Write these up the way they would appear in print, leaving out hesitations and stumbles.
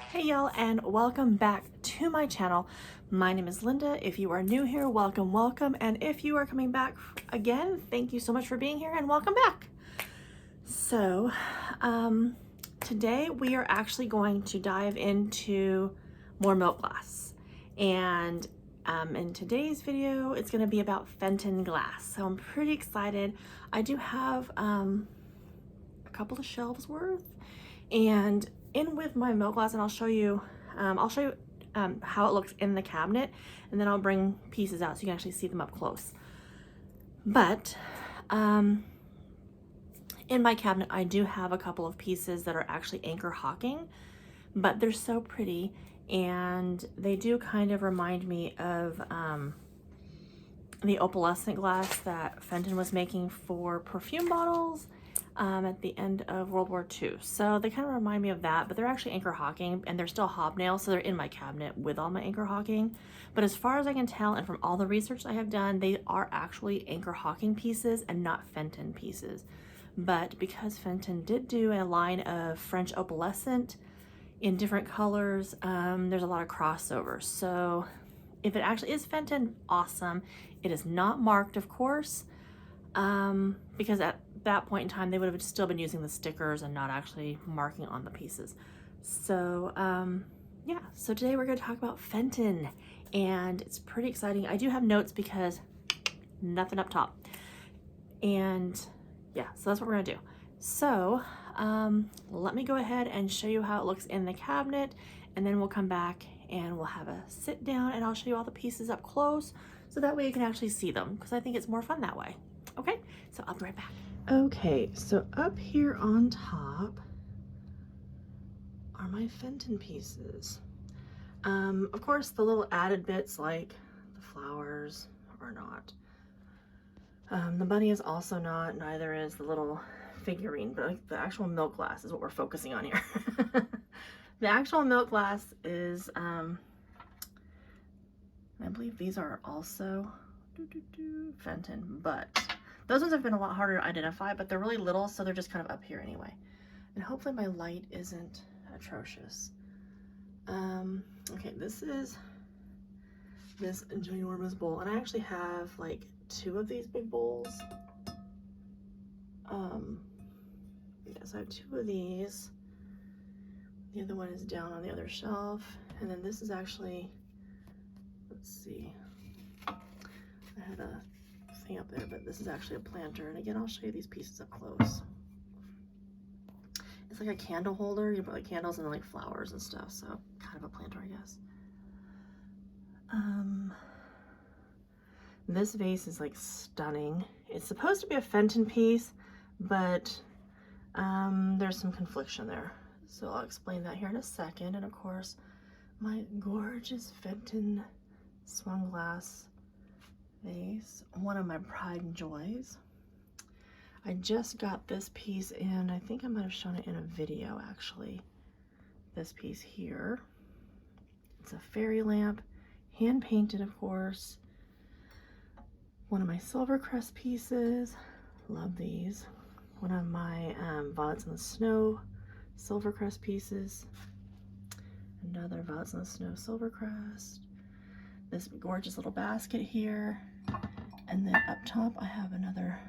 Hey y'all, and welcome back to my channel. My name is Linda. If you are new here, welcome, welcome. And if you are coming back again, thank you so much for being here and welcome back. So today we are actually going to dive into more milk glass. And in today's video, it's going to be about FENTON glass. So I'm pretty excited. I do have a couple of shelves worth, and in with my milk glass, and I'll show you how it looks in the cabinet, and then I'll bring pieces out so you can actually see them up close. But in my cabinet, I do have a couple of pieces that are actually anchor hawking, but they're so pretty, and they do kind of remind me of the opalescent glass that FENTON was making for perfume bottles at the end of World War II. So they kind of remind me of that, but they're actually anchor hawking, and they're still hobnail, so they're in my cabinet with all my anchor hawking. But as far as I can tell, and from all the research I have done, they are actually anchor hawking pieces and not FENTON pieces. But because FENTON did do a line of French opalescent in different colors, there's a lot of crossover. So if it actually is FENTON, awesome. It is not marked, of course, because at that point in time they would have still been using the stickers and not actually marking on the pieces. So yeah, so today we're going to talk about FENTON, and it's pretty exciting. I do have notes because nothing up top, and yeah, so that's what we're going to do. So let me go ahead and show you how it looks in the cabinet, and then we'll come back and we'll have a sit down and I'll show you all the pieces up close, so that way you can actually see them, because I think it's more fun that way. Okay, so I'll be right back. Okay, so up here on top are my FENTON pieces. Of course, the little added bits like the flowers are not. The bunny is also not, neither is the little figurine, but like the actual milk glass is what we're focusing on here. The actual milk glass is, I believe these are also FENTON, but those ones have been a lot harder to identify, but they're really little, so they're just kind of up here anyway. And hopefully my light isn't atrocious. Okay, this is this ginormous bowl, and I actually have like 2 of these big bowls. Yes, I have 2 of these. The other one is down on the other shelf, and then this is actually, let's see, I had a thing up there, but this is actually a planter, and again I'll show you these pieces up close. It's like a candle holder. You put like candles and like flowers and stuff, so kind of a planter, I guess. This vase is like stunning. It's supposed to be a FENTON piece, but there's some confliction there, so I'll explain that here in a second. And of course, my gorgeous FENTON swung glass vase, one of my pride and joys. I just got this piece in, I think I might have shown it in a video actually. This piece here. It's a fairy lamp, hand painted of course. One of my silver crest pieces, love these. One of my Violets in the Snow silver crest pieces. Another Violets in the Snow silver crest. This gorgeous little basket here. And then up top I have another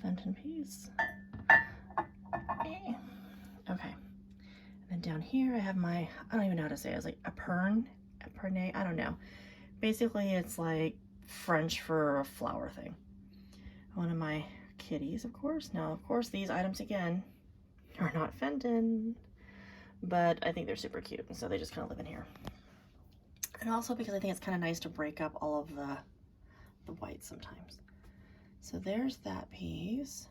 FENTON piece. Okay. And then down here I have my, I don't even know how to say it. It's like a perne, I don't know. Basically it's like French for a flower thing. One of my kitties, of course. Now, of course, these items again are not FENTON, but I think they're super cute, and so they just kind of live in here. And also because I think it's kind of nice to break up all of the white sometimes. So there's that piece.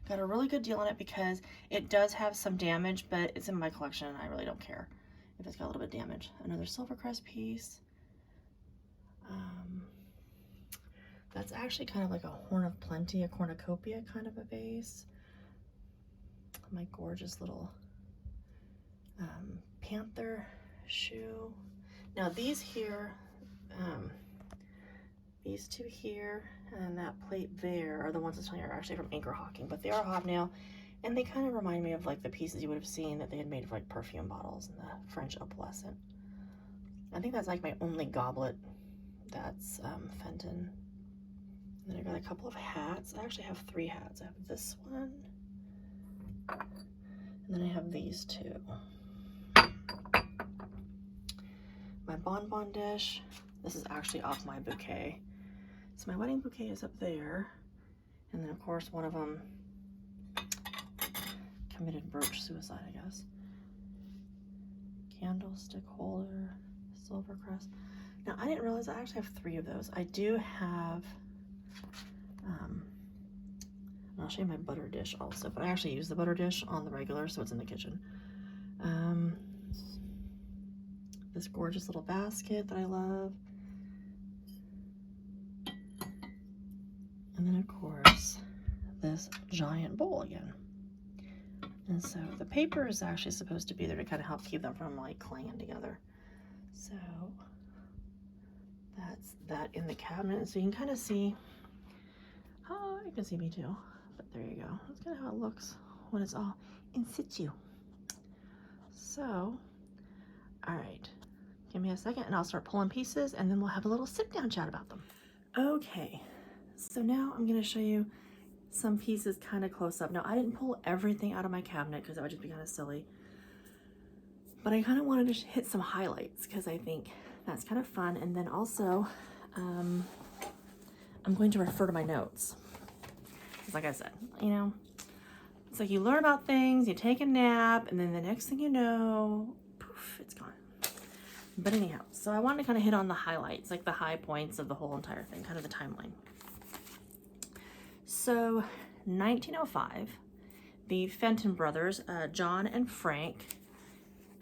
Got a really good deal on it because it does have some damage, but it's in my collection and I really don't care if it's got a little bit of damage. Another silvercrest piece. That's actually kind of like a horn of plenty, a cornucopia kind of a vase. My gorgeous little panther shoe. Now these here, these 2 here and that plate there are the ones that's telling you are actually from anchor hawking, but they are hobnail And they kind of remind me of like the pieces you would have seen that they had made for like perfume bottles in the French opalescent. I think that's like my only goblet that's Fenton. And then I got a couple of hats. I actually have 3 hats. I have this one, and then I have these 2. My bonbon dish. This is actually off my bouquet. So my wedding bouquet is up there. And then of course one of them committed birch suicide, I guess. Candlestick holder, silver crest. Now I didn't realize I actually have 3 of those. I do have, I'll show you my butter dish also, but I actually use the butter dish on the regular, so it's in the kitchen. This gorgeous little basket that I love. And then of course, this giant bowl again. And so the paper is actually supposed to be there to kind of help keep them from like clanging together. So that's that in the cabinet. So you can kind of see, oh, you can see me too, but there you go. That's kind of how it looks when it's all in situ. So, all right, give me a second and I'll start pulling pieces and then we'll have a little sit down chat about them. Okay, so now I'm gonna show you some pieces kind of close up. Now I didn't pull everything out of my cabinet because that would just be kind of silly, but I kind of wanted to hit some highlights because I think that's kind of fun. And then also I'm going to refer to my notes because like I said, you know, it's like you learn about things, you take a nap, and then the next thing you know, poof, it's gone. But anyhow, so I wanted to kind of hit on the highlights, like the high points of the whole entire thing, kind of the timeline. So 1905, the Fenton brothers, John and Frank,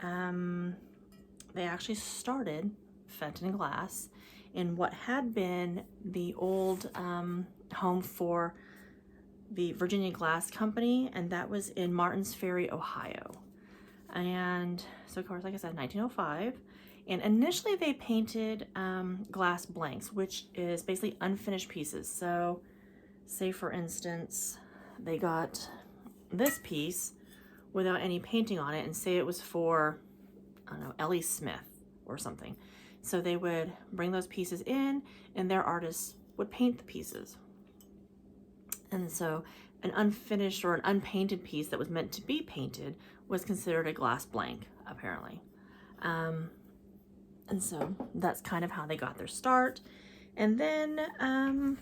they actually started Fenton Glass in what had been the old home for the Virginia Glass Company, and that was in Martins Ferry, Ohio. And so of course, like I said, 1905. And initially they painted glass blanks, which is basically unfinished pieces. So say for instance, they got this piece without any painting on it, and say it was for, I don't know, Ellie Smith or something. So they would bring those pieces in and their artists would paint the pieces. And so an unfinished or an unpainted piece that was meant to be painted was considered a glass blank, apparently. And so that's kind of how they got their start. And then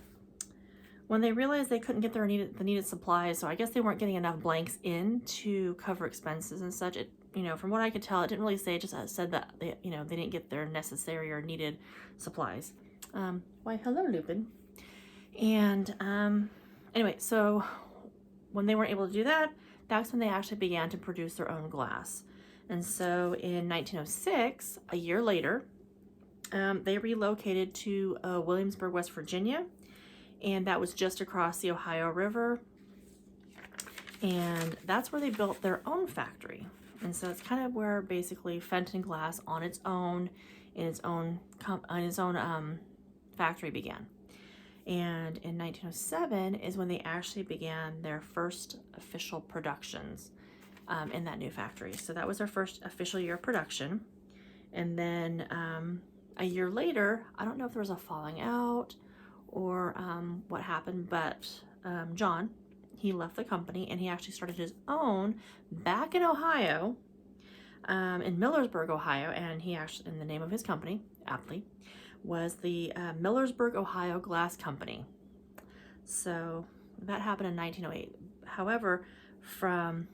when they realized they couldn't get the needed supplies, so I guess they weren't getting enough blanks in to cover expenses and such. It, you know, from what I could tell, it didn't really say, it just said that they, you know, they didn't get their necessary or needed supplies. Why, hello, Lupin. And anyway, so when they weren't able to do that, that's when they actually began to produce their own glass. And so in 1906, a year later, they relocated to Williamsburg, West Virginia, and that was just across the Ohio River. And that's where they built their own factory. And so it's kind of where basically Fenton Glass on its own, in its own factory began. And in 1907 is when they actually began their first official productions in that new factory. So that was their first official year of production. And then a year later, I don't know if there was a falling out or what happened, but John, he left the company and he actually started his own back in Ohio, in Millersburg, Ohio, and he actually, and the name of his company, aptly, was the Millersburg, Ohio Glass Company. So that happened in 1908. However, from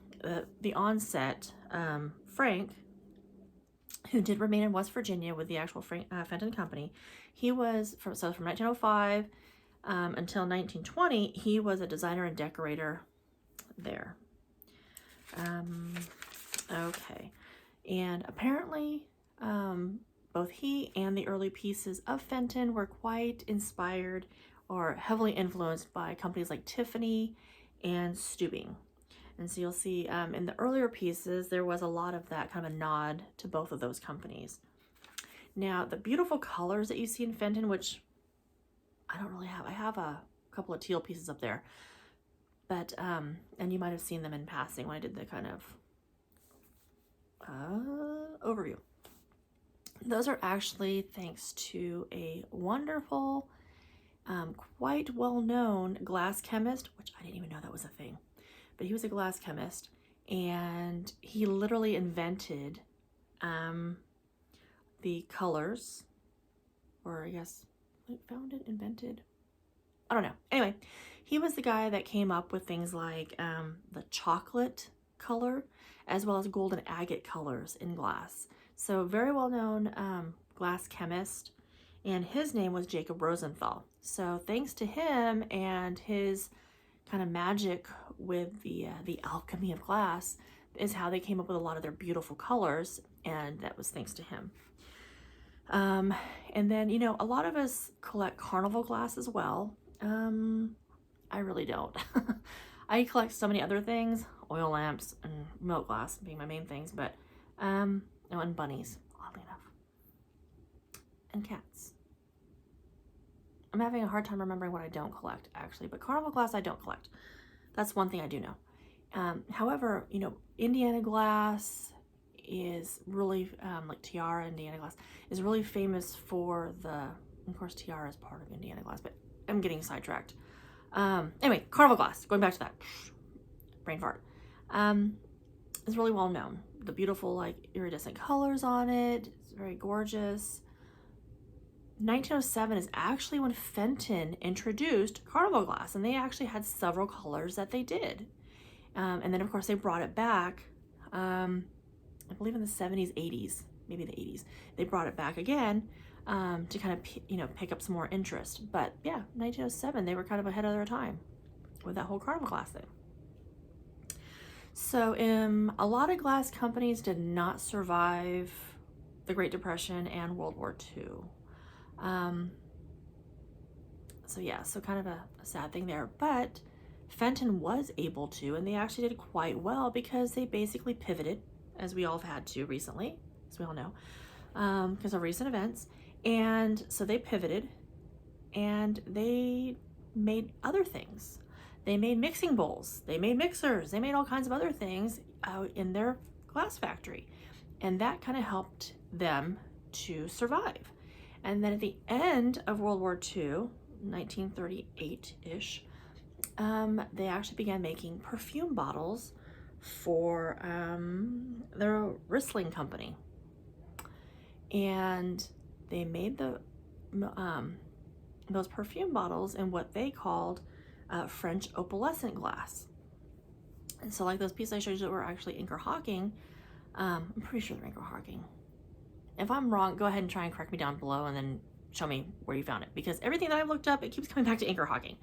the onset, Frank, who did remain in West Virginia with the actual Fenton Company, he was, from 1905 until 1920, he was a designer and decorator there. Okay, and apparently both he and the early pieces of Fenton were quite inspired or heavily influenced by companies like Tiffany and Stubing. And so you'll see in the earlier pieces, there was a lot of that kind of a nod to both of those companies. Now, the beautiful colors that you see in Fenton, which I don't really have, I have a couple of teal pieces up there. But, and you might have seen them in passing when I did the kind of overview. Those are actually thanks to a wonderful, quite well-known glass chemist, which I didn't even know that was a thing, but he was a glass chemist, and he literally invented the colors, or I guess founded, invented, I don't know. Anyway, he was the guy that came up with things like the chocolate color, as well as golden agate colors in glass. So very well-known glass chemist, and his name was Jacob Rosenthal. So thanks to him and his kind of magic with the alchemy of glass is how they came up with a lot of their beautiful colors, and that was thanks to him. And then, you know, a lot of us collect carnival glass as well. I really don't. I collect so many other things, oil lamps and milk glass being my main things, but, oh, and bunnies, oddly enough, and cats. I'm having a hard time remembering what I don't collect, actually, but carnival glass I don't collect. That's one thing I do know. However, you know, Indiana glass is really, like Tiara Indiana glass, is really famous for of course Tiara is part of Indiana glass, but I'm getting sidetracked. Anyway, carnival glass, going back to that, brain fart, is really well known. The beautiful, like, iridescent colors on it, it's very gorgeous. 1907 is actually when Fenton introduced carnival glass, and they actually had several colors that they did. And then of course they brought it back, I believe in the 70s, 80s, maybe the 80s, they brought it back again to kind of, you know, pick up some more interest. But yeah, 1907, they were kind of ahead of their time with that whole carnival glass thing. So a lot of glass companies did not survive the Great Depression and World War II. So yeah, so kind of a sad thing there, but Fenton was able to, and they actually did quite well because they basically pivoted, as we all have had to recently, as we all know, because of recent events. And so they pivoted and they made other things. They made mixing bowls, they made mixers, they made all kinds of other things out in their glass factory. And that kind of helped them to survive. And then at the end of World War II, 1938-ish, they actually began making perfume bottles for their Riesling company. And they made those perfume bottles in what they called French opalescent glass. And so like those pieces I showed you that were actually Inker-Hocking, I'm pretty sure they're Inker-Hocking. If I'm wrong, go ahead and try and correct me down below and then show me where you found it, because everything that I've looked up, it keeps coming back to Inker-Hocking.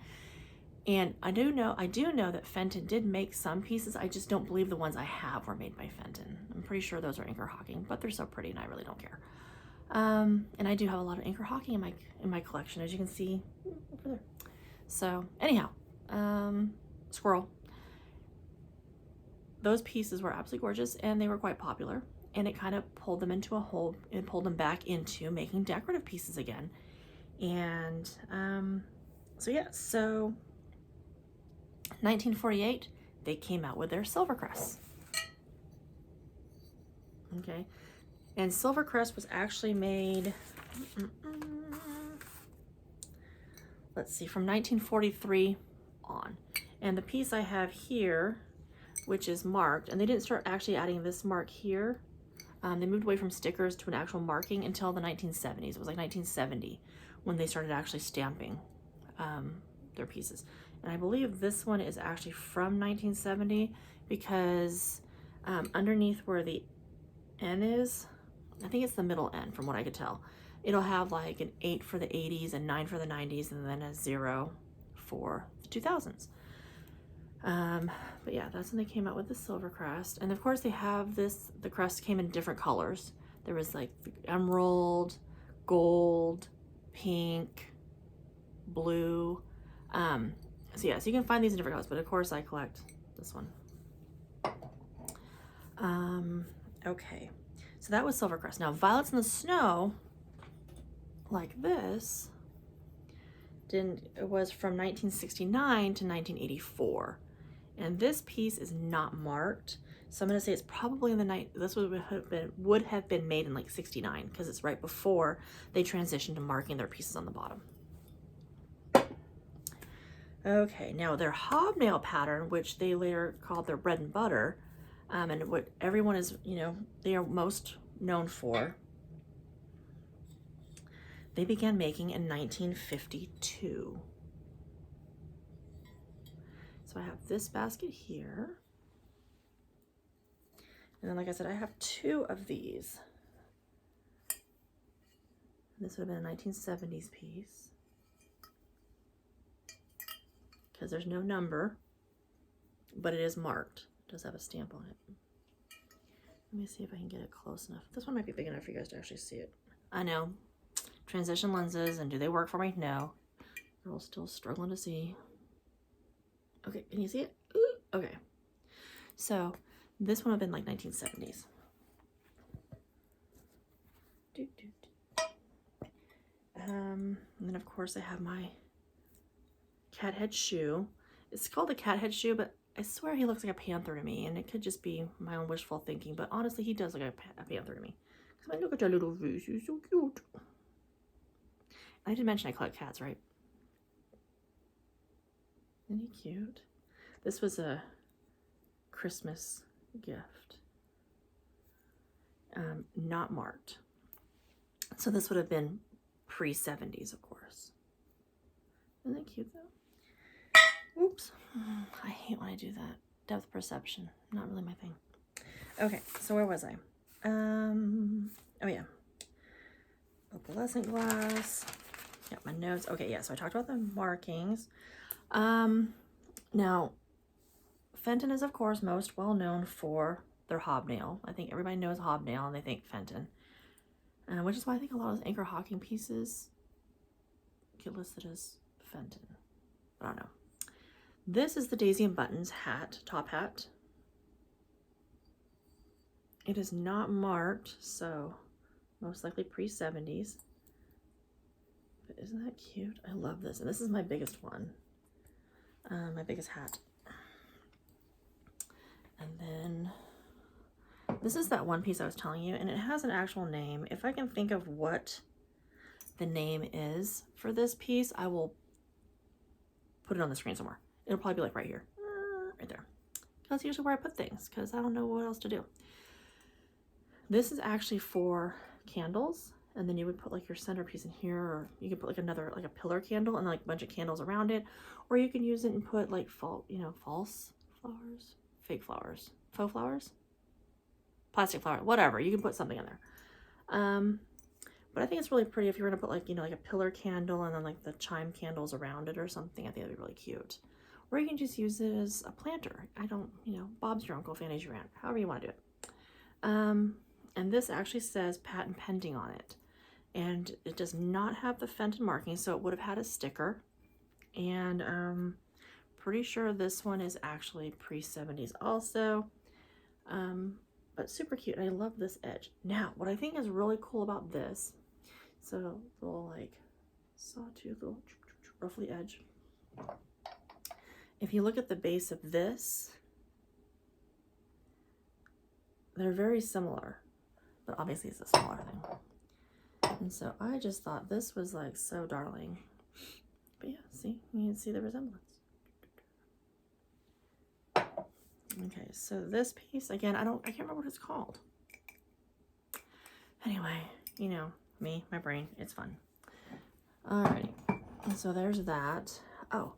And I do know that Fenton did make some pieces. I just don't believe the ones I have were made by Fenton. I'm pretty sure those are Inker-Hocking, but they're so pretty and I really don't care. And I do have a lot of Inker-Hocking in my collection, as you can see over there. So anyhow, squirrel. Those pieces were absolutely gorgeous and they were quite popular, and it kind of pulled them into a hole and pulled them back into making decorative pieces again. And so yeah, so 1948, they came out with their Silvercrest. Okay, and Silvercrest was actually made, let's see, from 1943 on. And the piece I have here, which is marked, and they didn't start actually adding this mark here. They moved away from stickers to an actual marking until the 1970s. It was like 1970 when they started actually stamping their pieces. And I believe this one is actually from 1970 because underneath where the N is, I think it's the middle N from what I could tell, it'll have like an 8 for the 80s and 9 for the 90s and then a 0 for the 2000s. But yeah, that's when they came out with the Silvercrest. And of course they have this, the crest came in different colors. There was like the emerald, gold, pink, blue. So yeah, so you can find these in different colors, but of course I collect this one. Okay, so that was Silvercrest. Now Violets in the Snow, like this, it was from 1969 to 1984. And this piece is not marked. So I'm gonna say it's probably in the night, this would have been made in like 69 because it's right before they transitioned to marking their pieces on the bottom. Okay, now their hobnail pattern, which they later called their bread and butter, and what everyone is, you know, they are most known for, they began making in 1952. So I have this basket here. And then, like I said, I have 2 of these. This would have been a 1970s piece, because there's no number, but it is marked. It does have a stamp on it. Let me see if I can get it close enough. This one might be big enough for you guys to actually see it. I know. Transition lenses, and do they work for me? No. Girl's still struggling to see. Okay, can you see it? Ooh, okay. So this one would have been like 1970s. And then of course I have my cat head shoe. It's called a cat head shoe, but I swear he looks like a panther to me, and it could just be my own wishful thinking, but honestly he does look like a panther to me. Because I mean, look at that little face, he's so cute. I did mention I collect cats, right? Isn't he cute? This was a Christmas gift. Not marked. So this would have been pre-70s, of course. Isn't that cute though? Oops. I hate when I do that. Depth perception. Not really my thing. Okay, so where was I? Oh yeah. Opalescent glass. Got my notes. Okay, yeah, so I talked about the markings. Now, Fenton is, of course, most well known for their hobnail. I think everybody knows hobnail and they think Fenton. Which is why I think a lot of those Anchor Hocking pieces get listed as Fenton. I don't know. This is the Daisy and Buttons hat, top hat. It is not marked, so most likely pre-70s. But isn't that cute? I love this. And this is my biggest one. My biggest hat. And then this is that one piece I was telling you, and it has an actual name. If I can think of what the name is for this piece, I will put it on the screen somewhere. It'll probably be like right here, right there. That's usually where I put things because I don't know what else to do. This is actually for candles, and then you would put like your centerpiece in here, or you could put like another, like a pillar candle and like a bunch of candles around it, or you can use it and put like false flowers, fake flowers, faux flowers, plastic flower, whatever. You can put something in there. But I think it's really pretty if you're gonna put like, like a pillar candle and then like the chime candles around it or something. I think that'd be really cute. Or you can just use it as a planter. I don't, Bob's your uncle, Fanny's your aunt, however you want to do it. And this actually says patent pending on it. And it does not have the Fenton marking, so it would have had a sticker. And pretty sure this one is actually pre-70s also. But super cute, and I love this edge. Now, what I think is really cool about this, so little like sawtooth, little ruffly edge. If you look at the base of this, they're very similar, but obviously it's a smaller thing. And so I just thought this was like so darling. But yeah, see, you can see the resemblance. Okay, so this piece, again, I can't remember what it's called. Anyway, me, my brain, it's fun. Alrighty, and so there's that. Oh,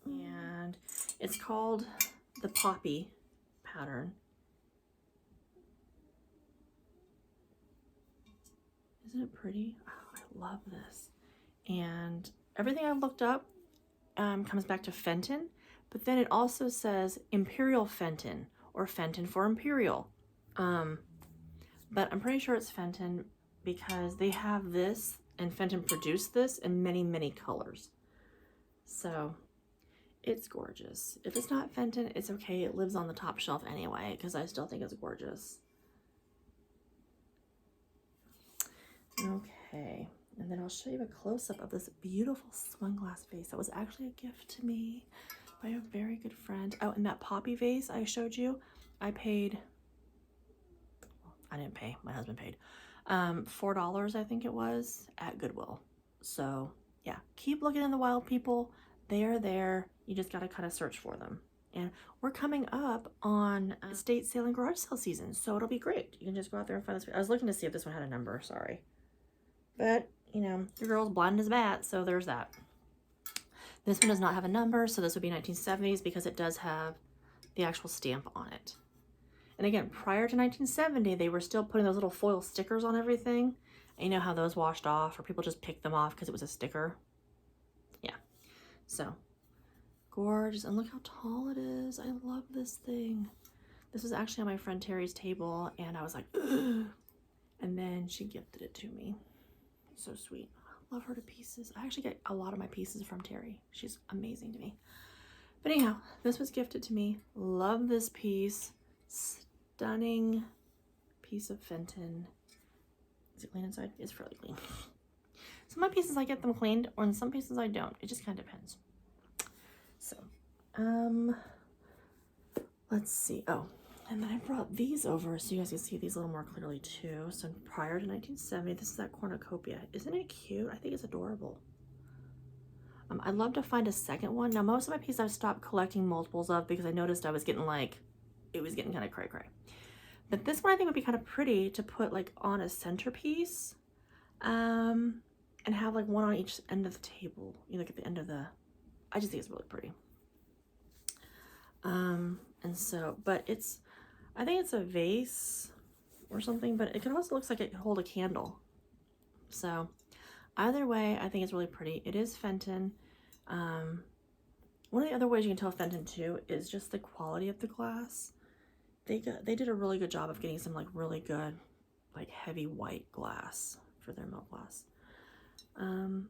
and it's called the Poppy pattern. Isn't it pretty? Oh, I love this. And everything I've looked up comes back to Fenton, but then it also says Imperial Fenton or Fenton for Imperial. But I'm pretty sure it's Fenton because they have this, and Fenton produced this in many, many colors. So it's gorgeous. If it's not Fenton, it's okay. It lives on the top shelf anyway because I still think it's gorgeous. Okay, And then I'll show you a close-up of this beautiful sunglass vase that was actually a gift to me by a very good friend. Oh, and that poppy vase I showed you, I paid, well, I didn't pay, my husband paid, $4 I think it was at Goodwill. So yeah, keep looking in the wild, people. They are there. You just got to kind of search for them. And we're coming up on estate sale and garage sale season, so it'll be great. You can just go out there and find this. I was looking to see if this one had a number, sorry. But, you know, your girl's blind as a bat, so there's that. This one does not have a number, so this would be 1970s because it does have the actual stamp on it. And again, prior to 1970, they were still putting those little foil stickers on everything. And you know how those washed off, or people just picked them off because it was a sticker? Yeah. So, gorgeous. And look how tall it is. I love this thing. This was actually on my friend Terry's table, and I was like, ugh. And then she gifted it to me. So sweet. Love her to pieces. I actually get a lot of my pieces from Terry. She's amazing to me. But anyhow, this was gifted to me. Love this piece. Stunning piece of Fenton. Is it clean inside? It's fairly clean. Some of my pieces I get them cleaned, or in some pieces I don't. It just kind of depends. So, let's see. Oh, and then I brought these over so you guys can see these a little more clearly too. So prior to 1970, this is that cornucopia. Isn't it cute? I think it's adorable. I'd love to find a second one. Now, most of my pieces I've stopped collecting multiples of because I noticed I was getting like, it was getting kind of cray-cray. But this one I think would be kind of pretty to put like on a centerpiece, and have like one on each end of the table. You look at the end of the, I just think it's really pretty. And so, but it's, I think it's a vase or something, but it also looks like it could hold a candle. So either way, I think it's really pretty. It is Fenton. One of the other ways you can tell Fenton too is just the quality of the glass. They did a really good job of getting some like really good, like heavy white glass for their milk glass. And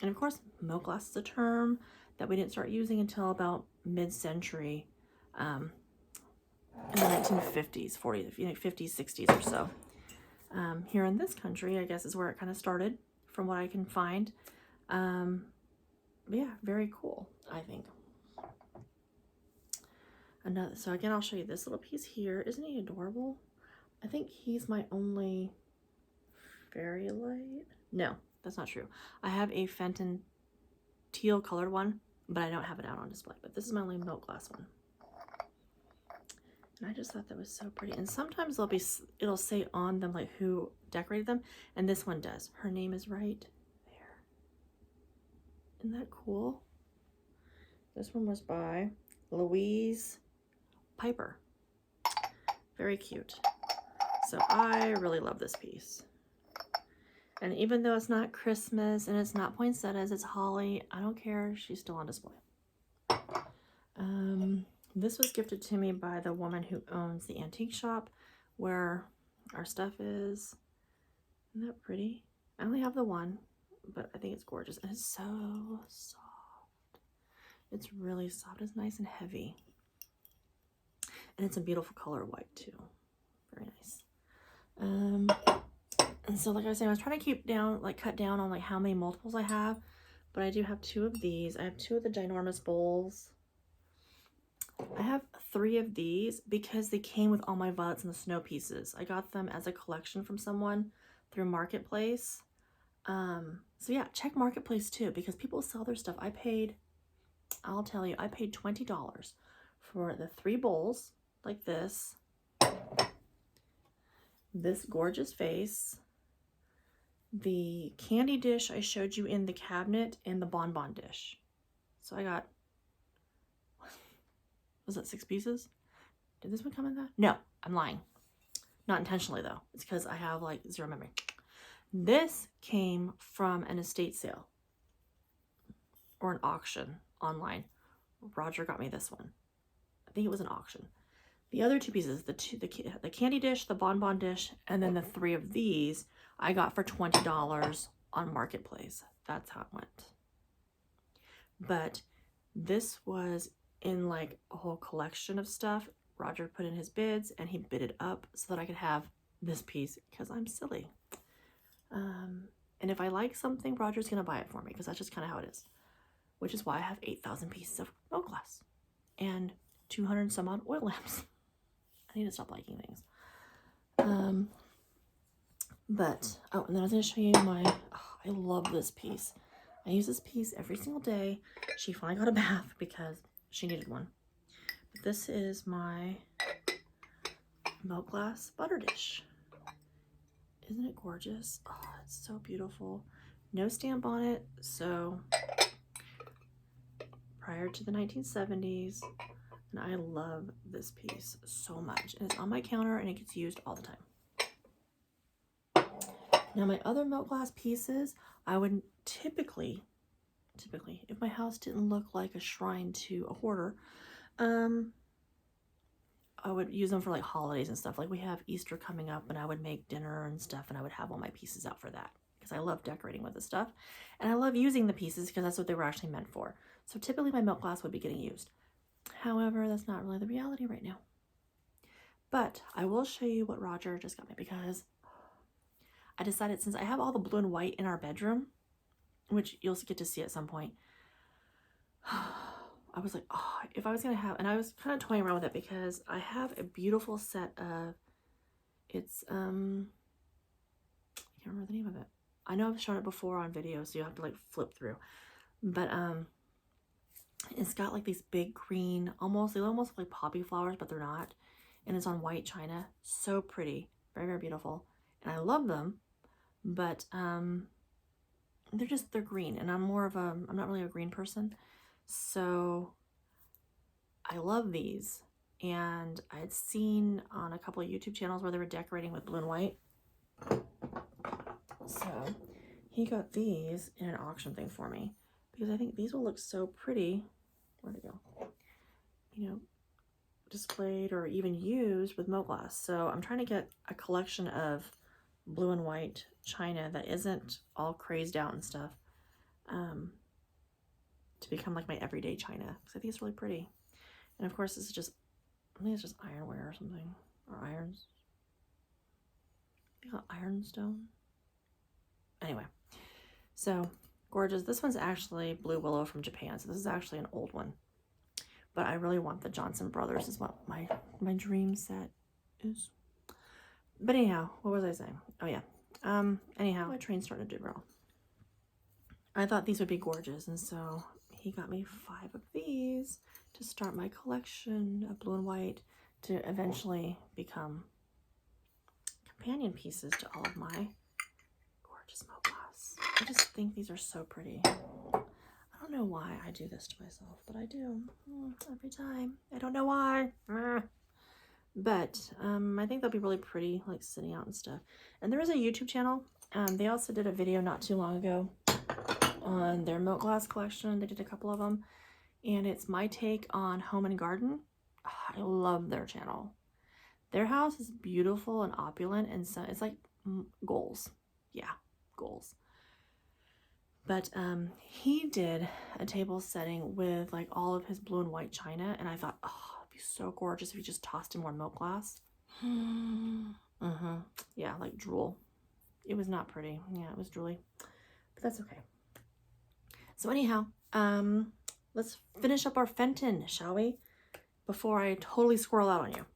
of course, milk glass is a term that we didn't start using until about mid-century, in the 1950s, 40s, 50s, 60s or so. Here in this country, I guess is where it kind of started, from what I can find. But yeah, very cool, I think. Another, so again, I'll show you this little piece here. Isn't he adorable? I think he's my only fairy light. No, that's not true. I have a Fenton teal colored one, but I don't have it out on display. But this is my only milk glass one. And I just thought that was so pretty. And sometimes it'll say on them like who decorated them, and this one does. Her name is right there. Isn't that cool? This one was by Louise Piper. Very cute. So I really love this piece. And even though it's not Christmas and it's not poinsettias, it's holly, I don't care. She's still on display. This was gifted to me by the woman who owns the antique shop where our stuff is. Isn't that pretty? I only have the one, but I think it's gorgeous. And it's so soft. It's really soft. It's nice and heavy. And it's a beautiful color white too. Very nice. And so like I was saying, I was trying to keep down, like cut down on like how many multiples I have, but I do have 2 of these. I have 2 of the ginormous bowls. I have 3 of these because they came with all my violets and the snow pieces. I got them as a collection from someone through Marketplace. So yeah, check Marketplace too, because people sell their stuff. I'll tell you, I paid $20 for the 3 bowls like this gorgeous vase, the candy dish I showed you in the cabinet, and the bonbon dish. So I got, was that 6 pieces? Did this one come in that? No, I'm lying. Not intentionally though. It's because I have like 0 memory. This came from an estate sale or an auction online. Roger got me this one. I think it was an auction. The other 2 pieces, the candy dish, the bonbon dish, and then the 3 of these, I got for $20 on Marketplace. That's how it went. But this was in like a whole collection of stuff. Roger put in his bids and he bid it up so that I could have this piece because I'm silly. And if I like something, Roger's going to buy it for me because that's just kind of how it is. Which is why I have 8,000 pieces of milk glass and 200 some odd oil lamps. I need to stop liking things. Oh, and then I was going to show you I love this piece. I use this piece every single day. She finally got a bath because she needed one. But this is my milk glass butter dish. Isn't it gorgeous? Oh, it's so beautiful. No stamp on it, so prior to the 1970s, and I love this piece so much. And it's on my counter and it gets used all the time. Now my other milk glass pieces, I would typically, if my house didn't look like a shrine to a hoarder, I would use them for like holidays and stuff. Like we have Easter coming up and I would make dinner and stuff and I would have all my pieces out for that because I love decorating with this stuff. And I love using the pieces because that's what they were actually meant for. So typically my milk glass would be getting used. However, that's not really the reality right now. But I will show you what Roger just got me because I decided since I have all the blue and white in our bedroom, which you'll get to see at some point, I was like, oh, if I was going to have, and I was kind of toying around with it because I have a beautiful set of, it's, I can't remember the name of it. I know I've shown it before on video, so you have to like flip through, but, it's got like these big green, they almost look like poppy flowers, but they're not. And it's on white china. So pretty, very, very beautiful. And I love them, but, they're green and I'm not really a green person. So I love these, and I had seen on a couple of YouTube channels where they were decorating with blue and white. So he got these in an auction thing for me because I think these will look so pretty. Where'd it go? You know, displayed or even used with milk glass. So I'm trying to get a collection of blue and white china that isn't all crazed out and stuff. To become like my everyday china because I think it's really pretty. And of course, this is just, I think it's just ironware or something, or irons. You got ironstone. Anyway, so gorgeous. This one's actually Blue Willow from Japan, so this is actually an old one. But I really want the Johnson Brothers is what my dream set is. But anyhow, what was I saying? Oh yeah. Anyhow, my train's starting to derail. I thought these would be gorgeous, and so he got me 5 of these to start my collection of blue and white to eventually become companion pieces to all of my gorgeous milk glass. I just think these are so pretty. I don't know why I do this to myself, but I do every time. I don't know why. But I think they'll be really pretty, like sitting out and stuff. And there is a YouTube channel. They also did a video not too long ago on their milk glass collection. They did a couple of them, and it's my take on home and garden. I love their channel. Their house is beautiful and opulent, and so it's like goals. Yeah, goals. But he did a table setting with like all of his blue and white china, and I thought, oh, it'd be so gorgeous if you just tossed in more milk glass. Yeah, like drool. It was not pretty. Yeah, it was drooly, but that's okay. So anyhow, let's finish up our Fenton, shall we? Before I totally squirrel out on you.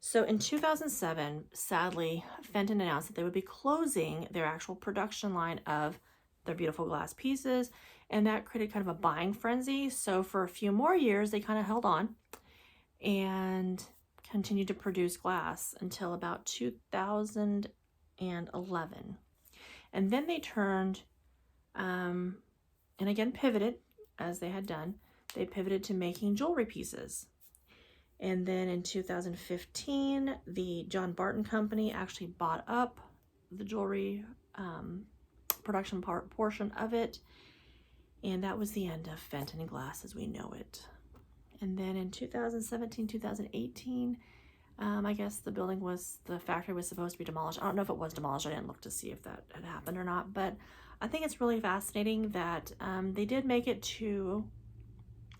So in 2007, sadly, Fenton announced that they would be closing their actual production line of their beautiful glass pieces, and that created kind of a buying frenzy. So for a few more years, they kind of held on and continued to produce glass until about 2011. And then they turned, and again pivoted, as they had done. They pivoted to making jewelry pieces. And then in 2015, the John Barton Company actually bought up the jewelry production portion of it. And that was the end of Fenton Glass as we know it. And then in 2017, 2018, I guess the factory was supposed to be demolished. I don't know if it was demolished. I didn't look to see if that had happened or not. But I think it's really fascinating that they did make it to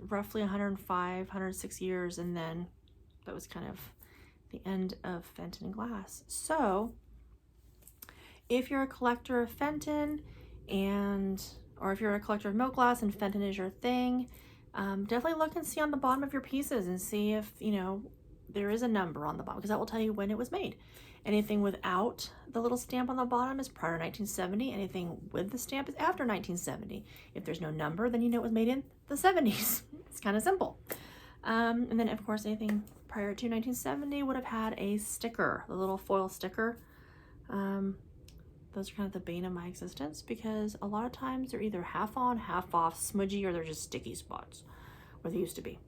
roughly 105, 106 years, and then that was kind of the end of Fenton Glass. So if you're a collector of Fenton or if you're a collector of milk glass and Fenton is your thing, definitely look and see on the bottom of your pieces and see if, you know, there is a number on the bottom, because that will tell you when it was made. Anything without the little stamp on the bottom is prior to 1970. Anything with the stamp is after 1970. If there's no number, then you know it was made in the 70s. It's kind of simple. And then of course anything prior to 1970 would have had a sticker, the little foil sticker. Those are kind of the bane of my existence, because a lot of times they're either half on, half off, smudgy, or they're just sticky spots where they used to be.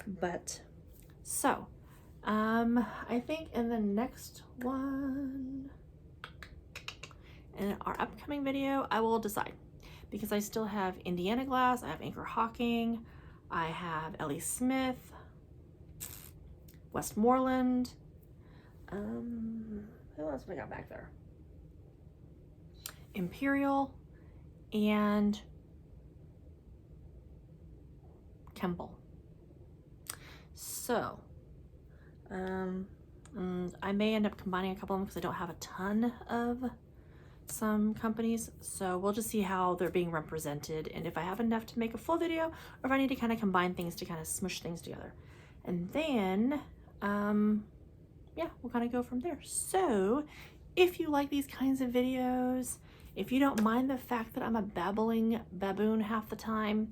But so I think in the next one, in our upcoming video, I will decide, because I still have Indiana glass, I have Anchor Hawking, I have Ellie Smith, Westmoreland, who else we got back there? Imperial, and Kemble. So I may end up combining a couple of them because I don't have a ton of some companies, so we'll just see how they're being represented and if I have enough to make a full video, or if I need to kind of combine things to kind of smush things together. And then yeah, we'll kind of go from there. So if you like these kinds of videos, if you don't mind the fact that I'm a babbling baboon half the time,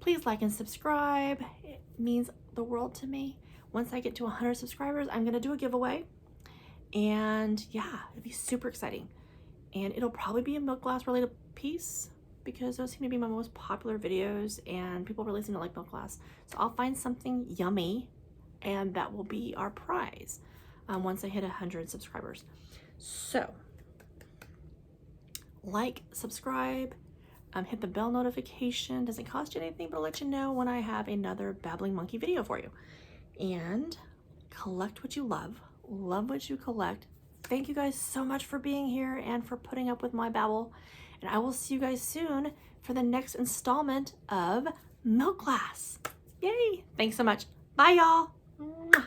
please like and subscribe. It means the world to me. Once I get to 100 subscribers, I'm gonna do a giveaway, and yeah, it'd be super exciting. And it'll probably be a milk glass related piece, because those seem to be my most popular videos and people really seem to like milk glass. So I'll find something yummy and that will be our prize once I hit 100 subscribers. So like, subscribe, hit the bell notification. Doesn't cost you anything, but I'll let you know when I have another Babbling Monkey video for you. And collect what you love what you collect. Thank you guys so much for being here and for putting up with my babble. And I will see you guys soon for the next installment of Milk Glass. Yay! Thanks so much. Bye, y'all. Mwah.